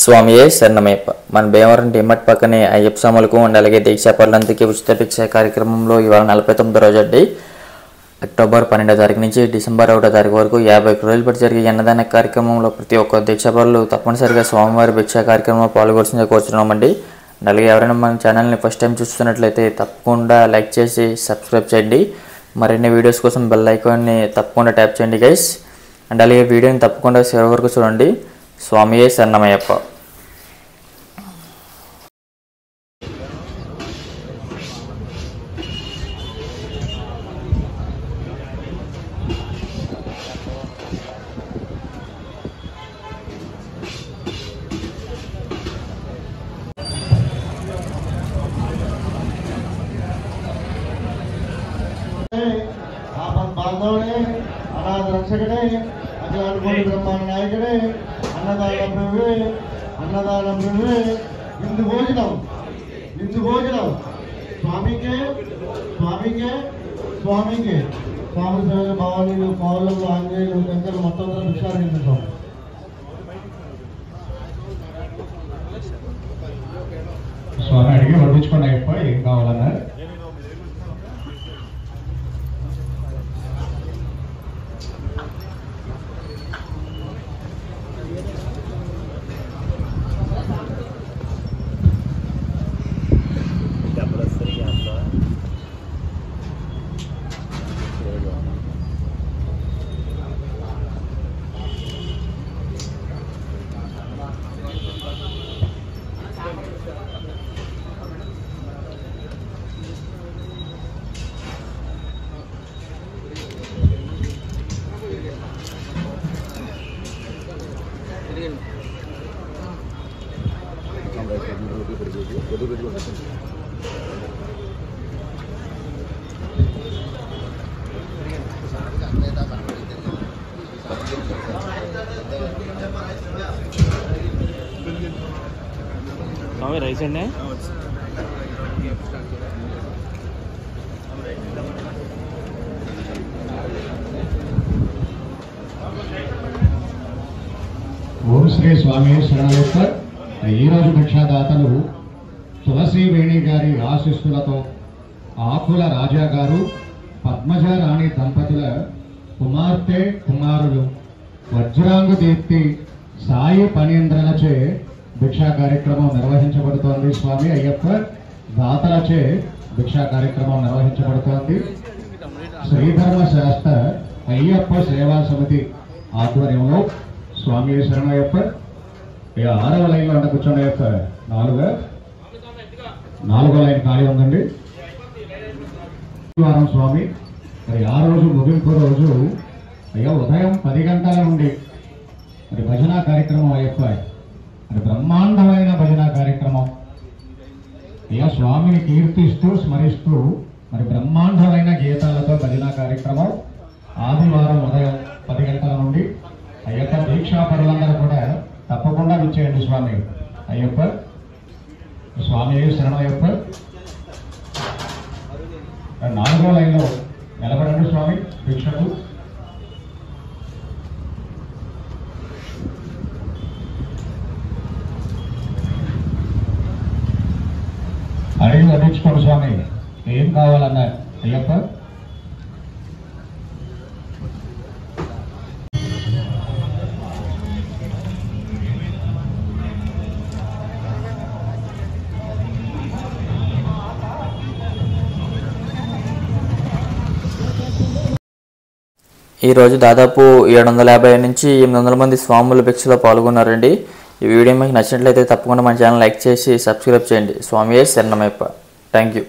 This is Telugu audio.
స్వామియే శరణమయ్యప్ప. మన భీమవరం డిమట్ పక్కనే అయ్యప్ప స్వాములకు అండ్ అలాగే దీక్షా పనులంతకి ఉచిత భిక్ష కార్యక్రమంలో ఇవాళ 49వ రోజు అండి. అక్టోబర్ 12వ తారీఖు నుంచి డిసెంబర్ 1వ తారీఖు వరకు 50 రోజుల పాటు జరిగే అన్నదాన కార్యక్రమంలో ప్రతి ఒక్క దీక్షా పనులు తప్పనిసరిగా స్వామివారి భిక్షా కార్యక్రమంలో పాల్గొల్సిందిగా కోరుతున్నామండి. అలాగే ఎవరైనా మన ఛానల్ని ఫస్ట్ టైం చూస్తున్నట్లయితే తప్పకుండా లైక్ చేసి సబ్స్క్రైబ్ చేయండి. మరిన్ని వీడియోస్ కోసం బెల్ ఐకాన్ని తప్పకుండా ట్యాప్ చేయండి గైస్. అండ్ అలాగే వీడియోని తప్పకుండా చివరి వరకు చూడండి. స్వామియే శరణమయ్యప్ప. బాంధవుడే, అనాథ రక్షకుడే, అఖిలాండ బ్రహ్మాండ నాయకుడే, అన్నదాన ప్రభువే, ఇందు భోజనం స్వామికే స్వామి సేవలు భవానీలు పౌరులు ఆంజనేయులు గంగలు మొత్తం భిక్షారించుతాం. స్వామి అడిగి వడ్డించుకోండి అయ్యప్ప, ఏం కావాలన్నా. స్వామి రైస్ అండి. ఓం శ్రీ స్వామి శరణమయ్యప్ప. ఈరోజు భిక్షాదాతలు తులసి వేణి గారి ఆశీస్సులతో ఆకుల రాజా గారు, పద్మజ రాణి దంపతుల కుమార్తె కుమారులు వజ్రాంగు దీప్తి సాయి పనీంద్రలచే భిక్షా కార్యక్రమం నిర్వహించబడుతోంది. స్వామి అయ్యప్ప దాతలచే భిక్షా కార్యక్రమం నిర్వహించబడుతోంది. శ్రీధర్మ శాస్త్ర అయ్యప్ప సేవా సమితి ఆధ్వర్యంలో స్వామి శరణయ్యప్ప. 6వ లైన్లో అంటే కూర్చోండి అయ్యప్ప. 4వ లైన్ ఖాళీ ఉందండి. వారం స్వామి మరి ఆ రోజు ముగింపు రోజు అయ్యా ఉదయం 10 గంటల నుండి మరి భజన కార్యక్రమం అయ్యప్ప. మరి బ్రహ్మాండమైన భజన కార్యక్రమం అయ్యా, స్వామిని కీర్తిస్తూ స్మరిస్తూ మరి బ్రహ్మాండమైన గీతాలతో భజన కార్యక్రమం ఆదివారం ఉదయం 10 గంటల నుండి. అయ్యప్ప దీక్షా పరులందరూ కూడా తప్పకుండా విచ్చేయండి స్వామి అయ్యప్ప. స్వామి శరణయ్యప్ప. 4వ లైన్లో నిలబడండి స్వామి భిక్షకు. అడిగి వడ్డించుకోండి స్వామి, ఏం కావాలన్నారు అయ్యప్ప. ఈరోజు దాదాపు 750 నుంచి 800 మంది స్వాముల భిక్షలో పాల్గొన్నారండి. ఈ వీడియో మీకు నచ్చినట్లయితే తప్పకుండా మన ఛానల్ లైక్ చేసి సబ్స్క్రైబ్ చేయండి. స్వామియే శరణమయ్యప్ప. Thank you.